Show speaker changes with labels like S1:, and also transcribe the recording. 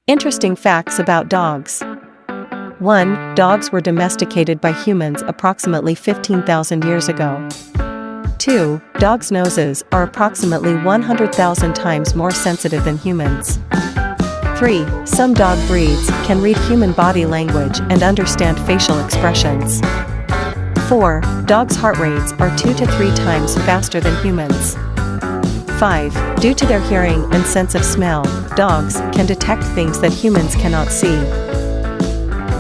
S1: Interesting facts about dogs. 1. Dogs were domesticated by humans approximately 15,000 years ago. 2. Dogs' noses are approximately 100,000 times more sensitive than humans. 3. Some dog breeds can read human body language and understand facial expressions. 4. Dogs' heart rates are 2 to 3 times faster than humans. 5. Due to their hearing and sense of smell, dogs can detect things that humans cannot see.